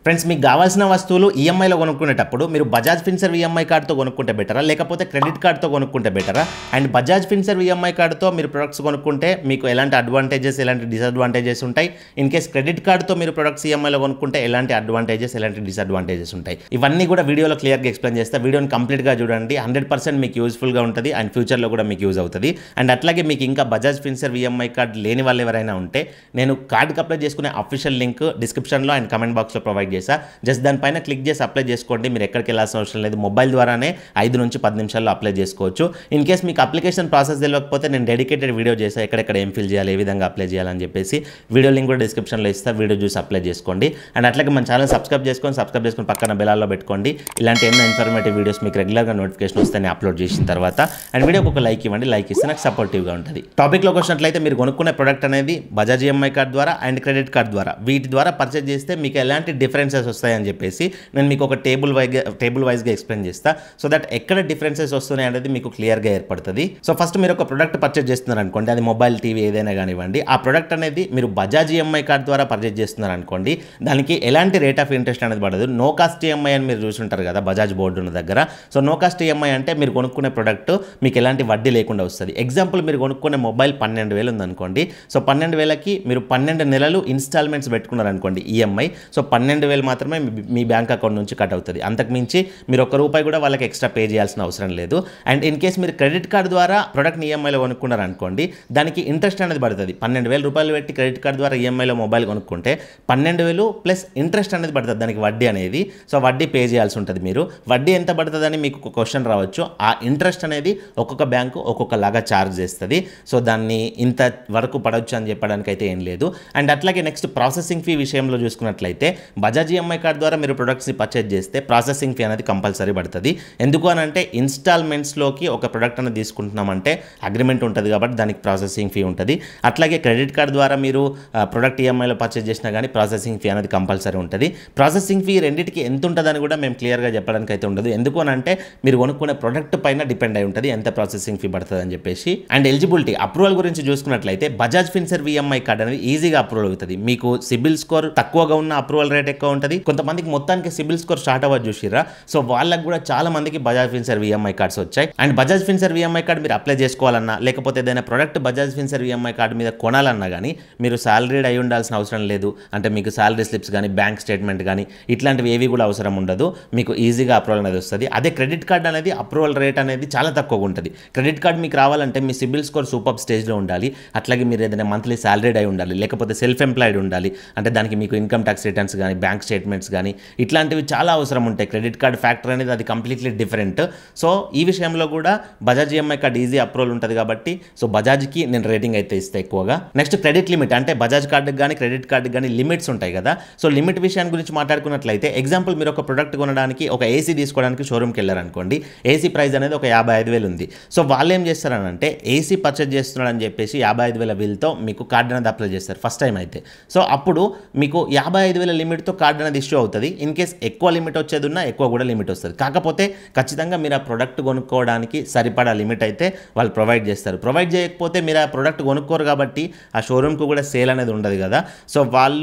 Friends మీకు కావాల్సిన వస్తువులు ఈఎంఐలో కొనుక్కునేటప్పుడు మీరు బజాజ్ ఫిన్సర్వ్ ఈఎంఐ కార్డ్తో కొనుక్కుంటే బెటరా లేకపోతే క్రెడిట్ కార్డ్తో కొనుక్కుంటే బెటరా? అండ్ బజాజ్ ఫిన్సర్వ్ ఈఎంఐ కార్డ్తో మీరు ప్రొడక్ట్స్ కొనుక్కుంటే మీకు ఎలాంటి అడ్వాంటేజెస్ ఎలాంటి డిసడ్వాంటేజెస్ ఉంటాయి? ఇన్ కేస్ క్రెడిట్ కార్డ్తో మీరు ప్రొడక్ట్స్ ఈఎంఐలో కొనుక్కుంటే ఎలాంటి అడ్వాంటేజెస్ ఎలాంటి డిసడ్వాంటేజెస్ ఉంటాయి? ఇవన్నీ కూడా వీడియోలో క్లియర్గా ఎక్స్ప్లెయిన్ చేస్తే వీడియోని కంప్లీట్గా చూడండి. 100% మీకు యూస్ఫుల్గా ఉంటుంది అండ్ ఫ్యూచర్లో కూడా మీకు యూజ్ అవుతుంది. అండ్ అట్లాగే మీకు ఇంకా బజాజ్ ఫిన్సర్వ్ ఈఎంఐ కార్డ్ లేని వాళ్ళు ఎవరైనా ఉంటే నేను కార్డ్కి అప్లై చేసుకునే అఫీషియల్ లింక్ డిస్క్రిప్షన్లో అండ్ కమెంట్ బాక్స్లో ప్రొవైడ్ చేసా. జస్ట్ దానిపైన క్లిక్ చేసి అప్లై చేసుకోండి. మీరు ఎక్కడికి వెళ్ళాల్సిన అవసరం లేదు. మొబైల్ ద్వారానే 5 నుంచి 10 నిమిషాల్లో అప్లై చేసుకోవచ్చు. ఇన్ కేస్ మీకు అప్లికేషన్ ప్రాసెస్ తెలియకపోతే నేను డెడికేటెడ్ వీడియో చేసా, ఎక్కడెక్కడ ఏం ఫిల్ చేయాలి, ఏ విధంగా అప్లై చేయాలని చెప్పేసి వీడియో లింక్ కూడా డిస్క్రిప్షన్లో ఇస్తా. వీడియో చూసి అప్లై చేసుకోండి. అండ్ అట్లాగే మన ఛానల్ సబ్స్క్రైబ్ చేసుకొని పక్కన బెల్లాల్లో పెట్టుకోండి. ఇలాంటి ఎన్నో ఇన్ఫర్మేటివ్ వీడియోస్ మీకు రెగ్యులర్గా నోటిఫికేషన్ వస్తాయి అప్లోడ్ చేసిన తర్వాత. అండ్ వీడియోకి ఒక లైక్ ఇవ్వండి. లైక్ ఇస్తే నాకు సపోర్టివ్గా ఉంటుంది. టాపిక్లోకి వచ్చినట్లయితే మీరు కొనుక్కునే ప్రొడక్ట్ అనేది బజాజ్ ఈఎంఐ కార్డ్ ద్వారా అండ్ క్రెడిట్ కార్డ్ ద్వారా వీటి ద్వారా పర్చేజ్ చేస్తే మీకు ఎలాంటి డిఫరెన్సెస్ వస్తాయని చెప్పేసి నేను మీకు ఒక టేబుల్ వైజ్గా ఎక్స్ప్లెయిన్ చేస్తా. సో దట్ ఎక్కడ డిఫరెన్సెస్ వస్తున్నాయి అనేది మీకు క్లియర్గా ఏర్పడుతుంది. సో ఫస్ట్ మీరు ఒక ప్రొడక్ట్ పర్చేజ్ చేస్తున్నారు అనుకోండి, అది మొబైల్, టీవీ ఏదైనా కానివ్వండి. ఆ ప్రొడక్ట్ అనేది మీరు బజాజ్ ఈఎంఐ కార్డ్ ద్వారా పర్చేజ్ చేస్తున్నారు అనుకోండి, దానికి ఎలాంటి రేట్ ఆఫ్ ఇంట్రెస్ట్ అనేది పడదు. నో కాస్ట్ ఈఎంఐ అని మీరు చూసుంటారు కదా బజాజ్ బోర్డు ఉన్న దగ్గర. సో నో కాస్ట్ ఈఎంఐ అంటే మీరు కొనుక్కునే ప్రొడక్ట్ మీకు ఎలాంటి వడ్డీ లేకుండా వస్తుంది. ఎగ్జాంపుల్ మీరు కొనుక్కునే మొబైల్ 12,000 ఉందనుకోండి. సో 12,000కి మీరు 12 నెలలు ఇన్స్టాల్మెంట్స్ పెట్టుకున్నారు అనుకోండి ఈఎంఐ. సో 12,000 మాత్రమే మీ బ్యాంక్ అకౌంట్ నుంచి కట్ అవుతుంది. అంతకుమించి మీరు ₹1 కూడా వాళ్ళకి ఎక్స్ట్రా పే చేయాల్సిన అవసరం లేదు. అండ్ ఇన్ కేస్ మీరు క్రెడిట్ కార్డ్ ద్వారా ప్రొడక్ట్ని ఈఎంఐలో కొనుక్కున్నారు అనుకోండి, దానికి ఇంట్రెస్ట్ అనేది పడుతుంది. ₹12,000 పెట్టి క్రెడిట్ కార్డ్ ద్వారా ఈఎంఐలో మొబైల్ కొనుక్కుంటే 12,000 ప్లస్ ఇంట్రెస్ట్ అనేది పడుతుంది, దానికి వడ్డీ అనేది. సో వడ్డీ పే చేయాల్సి ఉంటుంది. మీరు వడ్డీ ఎంత పడుతుందని మీకు ఒక క్వశ్చన్ రావచ్చు. ఆ ఇంట్రెస్ట్ అనేది ఒక్కొక్క బ్యాంకు ఒక్కొక్కలాగా ఛార్జ్ చేస్తుంది. సో దాన్ని ఇంత వరకు పడవచ్చు అని చెప్పడానికి అయితే ఏం లేదు. అండ్ అట్లాగే నెక్స్ట్ ప్రాసెసింగ్ ఫీ విషయంలో చూసుకున్నట్లయితే బజాజ్ ఈఎంఐ కార్డ్ ద్వారా మీరు ప్రొడక్ట్స్ని పర్చేజ్ చేస్తే ప్రాసెసింగ్ ఫీ అనేది కంపల్సరీ పడుతుంది. ఎందుకు అని అంటే ఇన్స్టాల్మెంట్స్లోకి ఒక ప్రొడక్ట్ అనేది తీసుకుంటున్నామంటే అగ్రిమెంట్ ఉంటుంది కాబట్టి దానికి ప్రాసెసింగ్ ఫీ ఉంటుంది. అట్లాగే క్రెడిట్ కార్డ్ ద్వారా మీరు ప్రొడక్ట్ ఈఎంఐలో పర్చేజ్ చేసినా కానీ ప్రాసెసింగ్ ఫీ అనేది కంపల్సరీ ఉంటుంది. ప్రాసెసింగ్ ఫీ రెండింటికి ఎంత ఉంటుందని కూడా మేము క్లియర్గా చెప్పడానికి అయితే ఉండదు. ఎందుకు అని అంటే మీరు కొనుక్కునే ప్రొడక్ట్ పైన డిపెండ్ అయి ఉంటుంది ఎంత ప్రాసెసింగ్ ఫీ పడుతుంది అని చెప్పేసి. అండ్ ఎలిజిబిలిటీ అప్రూవల్ గురించి చూసుకున్నట్లయితే బజాజ్ ఫిన్సర్వ్ ఈఎంఐ కార్డ్ అనేది ఈజీగా అప్రూవల్ అవుతుంది. మీకు సిబిల్ స్కోర్ తక్కువగా ఉన్న అప్రూవల్ రేట్ ఎక్కువ ఉంటుంది. కొంతమందికి మొత్తానికి సిబిల్ స్కోర్ స్టార్ట్ అవ్వదు చూసిరా. సో వాళ్ళకి కూడా చాలా మందికి బజాజ్ ఫిన్సర్వ్ ఈఎంఐ కార్డ్స్ వచ్చాయి. And Bajaj Finserv EMI card మీరు అప్లై చేసుకోవాలన్నా లేకపోతే ఏదైనా product Bajaj Finserv EMI card మీద కొనాలన్నా కానీ మీరు సాలరీడ్ అయి ఉండాల్సిన అవసరం లేదు. అంటే మీకు సాలరీ స్లిప్స్ కానీ బ్యాంక్ స్టేట్మెంట్ కానీ ఇట్లాంటివి ఏవి కూడా అవసరం ఉండదు. మీకు ఈజీగా అప్రూవల్ అనేది వస్తుంది. అదే క్రెడిట్ కార్డ్ అనేది అప్రూవల్ రేట్ అనేది చాలా తక్కువగా ఉంటుంది. క్రెడిట్ కార్డ్ మీకు రావాలంటే మీ సిబిల్ స్కోర్ సూపర్ స్టేజ్లో ఉండాలి. అట్లాగే మీరు ఏదైనా మంత్లీ సాలరీడ్ అయి ఉండాలి, లేకపోతే సెల్ఫ్ ఎంప్లాయిడ్ ఉండాలి. అంటే దానికి మీకు ఇన్కమ్ ట్యాక్స్ రిటర్న్స్ కానీ బ్యాంక్ స్టేట్మెంట్స్ కానీ ఇట్లాంటివి చాలా అవసరం ఉంటాయి. క్రెడిట్ కార్డ్ ఫ్యాక్టర్ అనేది అది కంప్లీట్లీ డిఫరెంట్. సో ఈ విషయంలో కూడా Bajaj EMI card easy approval ఉంటుంది కాబట్టి సో బజాజ్కి నేను రేటింగ్ అయితే ఇస్తాను ఎక్కువగా. నెక్స్ట్ క్రెడిట్ లిమిట్ అంటే బజాజ్ కార్డుకి కానీ క్రెడిట్ కార్డుకి కానీ లిమిట్స్ ఉంటాయి కదా. సో లిమిట్ విషయాన్ని గురించి మాట్లాడుకున్నట్లయితే ఎగ్జాంపుల్ మీరు ఒక ప్రొడక్ట్ కొనడానికి ఒక ఏసీ తీసుకోవడానికి షోరూమ్కి వెళ్ళారనుకోండి, ఏసీ ప్రైస్ అనేది ఒక 55,000 ఉంది. సో వాళ్ళు ఏం చేస్తారనంటే ఏసీ పర్చేజ్ చేస్తున్నాడని చెప్పేసి 55,000 బిల్తో మీకు కార్డు అనేది అప్లై చేస్తారు ఫస్ట్ టైం అయితే. సో అప్పుడు మీకు 55,000 లిమిట్తో కార్డు అనేది ఇష్యూ అవుతుంది. ఇన్ కేస్ ఎక్కువ లిమిట్ వచ్చేది ఉన్నా ఎక్కువ కూడా లిమిట్ వస్తుంది. కాకపోతే ఖచ్చితంగా మీరు ఆ ప్రొడక్ట్ కొనుక్కోవడానికి సరిపడా లిమిట్ అయితే వాళ్ళు ప్రొవైడ్ చేస్తారు. ప్రొవైడ్ చేయకపోతే మీరు ఆ ప్రొడక్ట్ కొనుక్కోరు కాబట్టి ఆ షోరూమ్కి కూడా సేల్ అనేది ఉండదు కదా. సో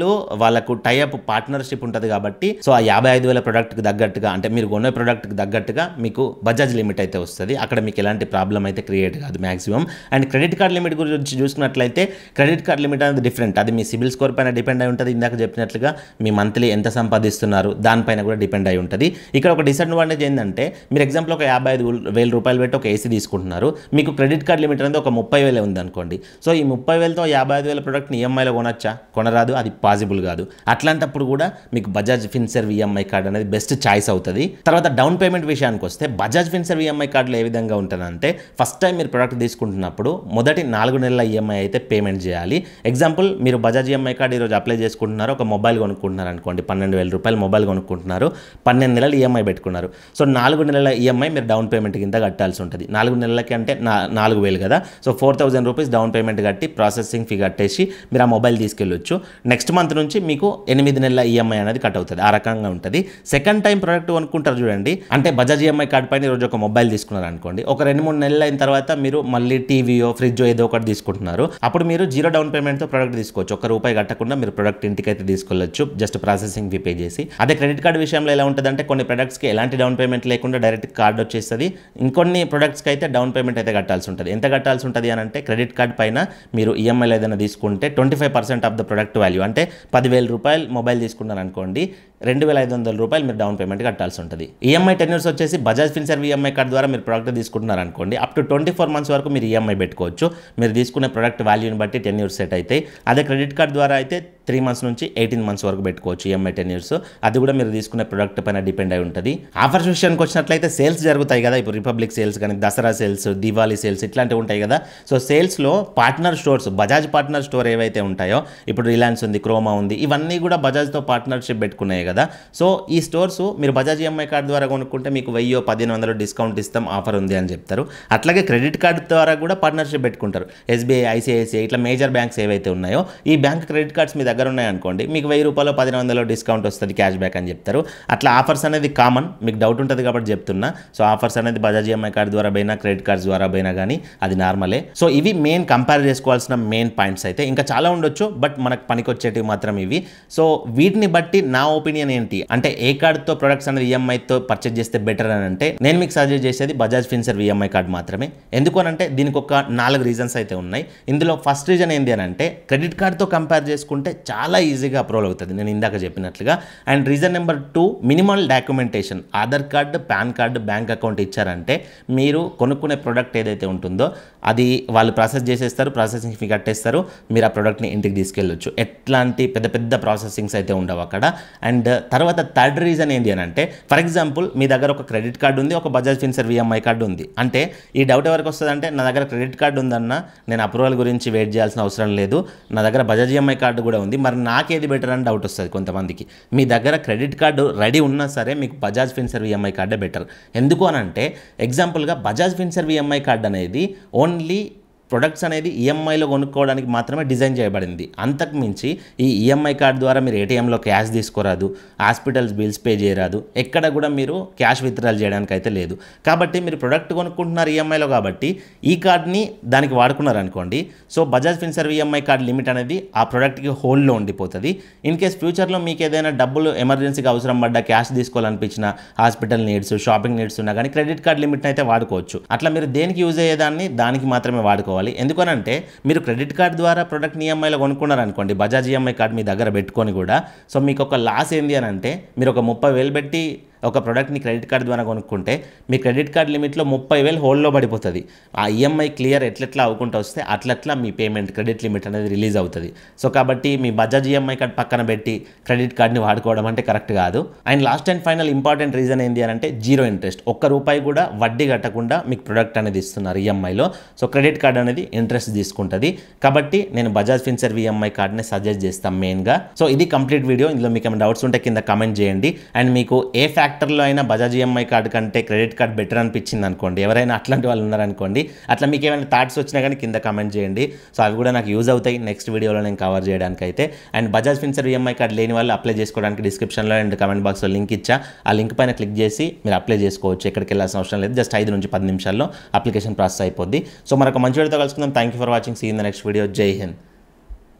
వాళ్ళకు టైఅప్ పార్ట్నర్షిప్ ఉంటుంది కాబట్టి సో ఆ 55,000 ప్రొడక్ట్కి తగ్గట్టుగా అంటే మీరు కొనే ప్రొడక్ట్కి తగ్గట్టుగా మీకు బజాజ్ లిమిట్ అయితే వస్తుంది. అక్కడ మీకు ఎలాంటి ప్రాబ్లం అయితే క్రియేట్ కాదు maximum. And credit card limit గురించి చూసుకున్నట్లయితే క్రెడిట్ కార్డ్ లిమిట్ అనేది డిఫరెంట్. అది మీ సిబిల్ స్కోర్ పైన డిపెండ్ అయి ఉంటుంది. ఇందాక చెప్పినట్లుగా మీ మంత్లీ ఎంత సంపాదిస్తున్నారు దానిపైన కూడా డిపెండ్ అయి ఉంటుంది. ఇక్కడ ఒక డిసడ్వాంటేజ్ ఏంటంటే మీరు ఎగ్జాంపుల్ ఒక 55,000 పెట్టి ఒక ఏసీ తీసుకుంటున్నారు, మీకు క్రెడిట్ కార్డ్ లిమిట్ అనేది ఒక 30,000 ఉంది అనుకోండి. సో ఈ 30,000తో 55,000 ప్రొడక్ట్ని ఈఎంఐలో కొనొచ్చా? కొనరాదు, అది పాసిబుల్ కాదు. అట్లాంటప్పుడు కూడా మీకు బజాజ్ ఫిన్సర్వ్ ఈఎంఐ కార్డ్ అనేది బెస్ట్ చాయిస్ అవుతుంది. తర్వాత డౌన్ పేమెంట్ విషయానికి వస్తే బజాజ్ ఫిన్సర్వ్ ఈఎంఐ కార్డులో ఏ విధంగా ఉంటుందంటే ఫస్ట్ టైం మీరు ప్రొడక్ట్ తీసుకుంటున్నప్పుడు మొదటి 4 నెలల ఈఎంఐ అయితే పేమెంట్ చేయాలి. ఎగ్జాంపుల్ మీరు బజాజ్ ఈఎంఐ కార్డు ఈరోజు అప్లై చేసుకుంటున్నారు, ఒక మొబైల్ కొనుక్కుంటున్నారు అనుకోండి, ₹12,000 మొబైల్ కొనుక్కుంటున్నారు, 12 నెలలు ఈఎంఐ పెట్టుకున్నారు. సో 4 నెలల ఈఎంఐ మీరు డౌన్ పేమెంట్ కింద కట్టాల్సి ఉంటుంది. 4 నెలలకి అంటే 4,000 కదా. సో ₹4,000 డౌన్ పేమెంట్ కట్టి ప్రాసెసింగ్ ఫీ కట్టేసి మీరు ఆ మొబైల్ తీసుకెళ్ళొచ్చు. నెక్స్ట్ మంత్ నుంచి మీకు 8 నెలల ఈఎంఐ అనేది కట్ అవుతుంది. ఆ రకంగా ఉంటుంది. సెకండ్ టైం ప్రొడక్ట్ కొనుక్కుంటారు చూడండి, అంటే బజాజ్ ఈఎంఐ కార్డ్ పైన ఈరోజు ఒక మొబైల్ తీసుకున్నారు అనుకోండి, ఒక 2-3 నెలలు అయిన తర్వాత మీరు మళ్ళీ టీవీయో ఫ్రిడ్జో ఏదో ఒకటి తీసుకుంటున్నారు. అప్పుడు మీరు 0 డౌన్ పేమెంట్తో ప్రొడక్ట్ తీసుకోవచ్చు. ₹1 కట్టకుండా మీరు ప్రొడక్ట్ ఇంటికి అయితే తీసుకెళ్ళొచ్చు. Just processing processing fee pay చేసి. అదే క్రెడిట్ కార్డ్ విషయంలో ఎలా ఉంటుందంటే కొన్ని ప్రొడక్ట్స్కి ఎలాంటి డౌన్ పేమెంట్ లేకుండా డైరెక్ట్ కార్డ్ వచ్చేస్తుంది. ఇంకొన్ని ప్రొడక్ట్స్కి అయితే డౌన్ పేమెంట్ అయితే కట్టాల్సి ఉంటుంది. ఎంత కట్టాల్సి ఉంటుంది అని అంటే క్రెడిట్ కార్డ్ పైన మీరు ఈఎంఐలో ఏదైనా తీసుకుంటే 25% ఆఫ్ ద ప్రొడక్ట్ వాల్యూ, అంటే 10,000 రూపాయలు మొబైల్ తీసుకున్నారు అనుకోండి, 2,500 రూపాయలు మీరు డౌన్ పేమెంట్ కట్టాల్సి ఉంటుంది. ఈఎంఐ టెన్యూర్స్ వచ్చేసి బజాజ్ ఫిన్సర్వ్ ఈఎంఐ కార్డ్ ద్వారా మీరు ప్రొడక్ట్ తీసుకుంటున్నారు అనుకోండి, అప్ టు 24 మంత్స్ వరకు మీరు ఈఎంఐ పెట్టుకోవచ్చు. మీరు తీసుకునే ప్రొడక్ట్ వాల్యూని బట్టి టెన్యూర్స్ సెట్ అయితే. అదే క్రెడిట్ కార్డ్ ద్వారా అయితే 3 మంత్స్ నుంచి 18 మంత్స్ వరకు పెట్టుకోవచ్చు ఈఎంఐ టెన్యూర్స్. అది కూడా మీరు తీసుకునే ప్రొడక్ట్ పైన డిపెండ్ అయి ఉంటుంది. ఆఫర్స్ విషయానికి వచ్చినట్లయితే సేల్స్ జరుగుతాయి కదా, ఇప్పుడు రిపబ్లిక్ సేల్స్ కానీ, దసరా సేల్స్, దివాళీ సేల్స్ ఇట్లాంటివి ఉంటాయి కదా. సో సేల్స్లో partner stores, Bajaj partner store ఏవైతే ఉంటాయో, ఇప్పుడు రిలయన్స్ ఉంది, క్రోమా ఉంది, ఇవన్నీ కూడా బజాజ్తో పార్ట్నర్షిప్ పెట్టుకున్నాయి కదా. సో ఈ స్టోర్స్ మీరు బజాజ్ ఈఎంఐ కార్డు ద్వారా కొనుక్కుంటే మీకు 1,000-1,500 డిస్కౌంట్ ఇస్తాం, ఆఫర్ ఉంది అని చెప్తారు. అట్లాగే క్రెడిట్ కార్డు ద్వారా కూడా పార్ట్నర్షిప్ పెట్టుకుంటారు. ఎస్బీఐ, ఐసిఐసిఐ ఇట్లా మేజర్ బ్యాంక్స్ ఏవైతే ఉన్నాయో, ఈ బ్యాంక్ క్రెడిట్ కార్డ్స్ మీ దగ్గర ఉన్నాయనుకోండి, మీకు 1,000 రూపాయలు 1,500 డిస్కౌంట్ వస్తుంది, క్యాష్ బ్యాక్ అని చెప్తారు. అట్లా ఆఫర్స్ అనేది కామన్, మీకు డౌట్ ఉంటుంది కాబట్టి చెప్తున్నా. సో ఆఫర్స్ అనేది బజాజ్ ఈఎంఐ కార్డు ద్వారా పోయినా, క్రెడిట్ కార్డ్స్ ద్వారా పోయినా కానీ అది నార్మలే. సో ఇవి మెయిన్ కంపేర్ చేసుకోవాల్సిన మెయిన్ పాయింట్స్. అయితే ఇంకా చాలా ఉండొచ్చు, బట్ మనకు పనికొచ్చేటివి మాత్రం ఇవి. సో వీటిని బట్టి నా ఒపీనియన్ ఏంటి అంటే, ఏ కార్డుతో ప్రొడక్ట్స్ అనేది ఈఎంఐతో పర్చేజ్ చేస్తే బెటర్ అని అంటే, నేను మీకు సజెస్ట్ చేసేది బజాజ్ ఫిన్సర్వ్ ఈఎంఐ కార్డు మాత్రమే. ఎందుకు అని అంటే దీనికి ఒక 4 రీజన్స్ అయితే ఉన్నాయి. ఇందులో ఫస్ట్ రీజన్ ఏంటి అని అంటే, క్రెడిట్ కార్డుతో కంపేర్ చేసుకుంటే చాలా ఈజీగా అప్రూవల్ అవుతుంది, నేను ఇందాక చెప్పినట్లుగా. And reason number 2, minimal documentation. Aadhaar card, pan card, bank account ఇచ్చారంటే మీరు కొనుక్కునే ప్రోడక్ట్ ఏదైతే ఉంటుందో అది వాళ్ళు ప్రాసెస్ చేసేస్తారు, ప్రాసెసింగ్ ఫీ కట్టేస్తారు, మీరు ఆ ప్రోడక్ట్ని ఇంటికి తీసుకెళ్ళొచ్చు. ఎట్లాంటి పెద్ద పెద్ద ప్రాసెసింగ్స్ అయితే ఉండవు అక్కడ. అండ్ తర్వాత థర్డ్ రీజన్ ఏంటి అని అంటే, ఫర్ ఎగ్జాంపుల్ మీ దగ్గర ఒక క్రెడిట్ కార్డు ఉంది, ఒక బజాజ్ ఫిన్సర్వ్ ఈఎంఐ కార్డు ఉంది. అంటే ఈ డౌట్ ఎవరికి వస్తుంది అంటే, నా దగ్గర క్రెడిట్ కార్డు ఉందన్న, నేను అప్రూవల్ గురించి వెయిట్ చేయాల్సిన అవసరం లేదు, నా దగ్గర బజాజ్ ఈఎంఐ కార్డు కూడా ఉంది, మరి నాకేది బెటర్ అని డౌట్ వస్తుంది కొంతమందికి. మీ దగ్గర క్రెడిట్ కార్డు రెడీ ఉన్నా సరే మీకు బజాజ్ ఫిన్సర్వ్ ఈఎంఐ కార్డే బెటర్. ఎందుకు అని అంటే, ఎగ్జాంపుల్గా బజాజ్ ఫిన్సర్వ్ ఈఎంఐ కార్డు అనేది ఓన్లీ ప్రొడక్ట్స్ అనేది ఈఎంఐలో కొనుక్కోవడానికి మాత్రమే డిజైన్ చేయబడింది. అంతకు మించి ఈ ఈఎంఐ కార్డు ద్వారా మీరు ఏటీఎంలో క్యాష్ తీసుకోరాదు, హాస్పిటల్స్ బిల్స్ పే చేయరాదు, ఎక్కడ కూడా మీరు క్యాష్ విత్డ్రాల్ చేయడానికి అయితే లేదు. కాబట్టి మీరు ప్రొడక్ట్ కొనుక్కుంటున్నారు ఈఎంఐలో కాబట్టి ఈ కార్డ్ని దానికి వాడుకున్నారు అనుకోండి, so Bajaj Finserv EMI card limit అనేది ఆ ప్రొడక్ట్కి హోల్డ్లో ఉండిపోతుంది. ఇన్ కేస్ ఫ్యూచర్లో మీకు ఏదైనా డబ్బులు ఎమర్జెన్సీగా అవసరం పడ్డా, క్యాష్ తీసుకోవాలనిపించిన, హాస్పిటల్ నీడ్స్, షాపింగ్ నీడ్స్ ఉన్నా కానీ క్రెడిట్ కార్డ్ లిమిట్ని అయితే వాడుకోవచ్చు. అట్లా మీరు దేనికి యూజ్ అయ్యేదాన్ని దానికి మాత్రమే వాడుకోవాలి. ఎందుకనంటే మీరు క్రెడిట్ కార్డ్ ద్వారా ప్రొడక్ట్ ఈఎంఐలో కొనుక్కున్నారనుకోండి, బజాజ్ ఈఎంఐ కార్డ్ మీ దగ్గర పెట్టుకొని కూడా, సో మీకు ఒక లాస్ ఏంది అని అంటే, మీరు ఒక 30,000 పెట్టి ఒక ప్రోడక్ట్ని క్రెడిట్ కార్డ్ ద్వారా కొనుక్కుంటే మీ క్రెడిట్ కార్డ్ లిమిట్లో 30,000 హోల్డ్లో పడిపోతుంది. ఆ ఈఎంఐ క్లియర్ ఎట్లెట్లా అవ్వకుండా వస్తే అట్లట్లా మీ పేమెంట్ క్రెడిట్ లిమిట్ అనేది రిలీజ్ అవుతుంది. సో కాబట్టి మీ బజాజ్ ఈఎంఐ కార్డ్ పక్కన పెట్టి క్రెడిట్ కార్డ్ని వాడుకోవడం అంటే కరెక్ట్ కాదు. And last and final important reason ఏంటి అని అంటే, 0 ఇంట్రెస్ట్, ₹1 కూడా వడ్డీ కట్టకుండా మీకు ప్రొడక్ట్ అనేది ఇస్తున్నారు ఈఎంఐలో. సో క్రెడిట్ కార్డ్ అనేది ఇంట్రెస్ట్ తీసుకుంటుంది. కాబట్టి నేను బజాజ్ ఫిన్సర్వ్ ఈఎంఐ కార్డ్ని సజెస్ట్ చేస్తాను మెయిన్గా. సో ఇది కంప్లీట్ వీడియో. ఇందులో మీకు ఏమైనా డౌట్స్ ఉంటే కింద కమెంట్ చేయండి. అండ్ మీకు ఏ ఫ్యాక్టర్లో అయినా బజాజ్ ఈఎంఐ కార్డు కంటే క్రెడిట్ కార్డ్ బెటర్ అనిపించింది అనుకోండి, ఎవరైనా అట్లాంటి వాళ్ళు ఉన్నారనుకోండి, అట్లా మీకు ఏమైనా థాట్స్ వచ్చినా కానీ కింద కమెంట్ చేయండి. సో అవి కూడా నాకు యూజ్ అవుతాయి నెక్స్ట్ వీడియోలో నేను కవర్ చేయడానికి అయితే. And Bajaj Finserv EMI card లేని వాళ్ళు అప్లై చేసుకోవడానికి డిస్క్రిప్షన్లో అండ్ కమెంట్ బాక్స్లో లింక్ ఇచ్చా. ఆ లింక్ పైన క్లిక్ చేసి మీరు అప్లై చేసుకోవచ్చు. ఎక్కడికి వెళ్ళాల్సిన అవసరం లేదు, జస్ట్ 5 నుంచి 10 నిమిషాల్లో అప్లికేషన్ ప్రాసెస్ అయిపోద్ది. సో మరొక మంచి వీడియోతో కలుసుకుందాం. Thank you for watching. See in the next video. Jai Hind.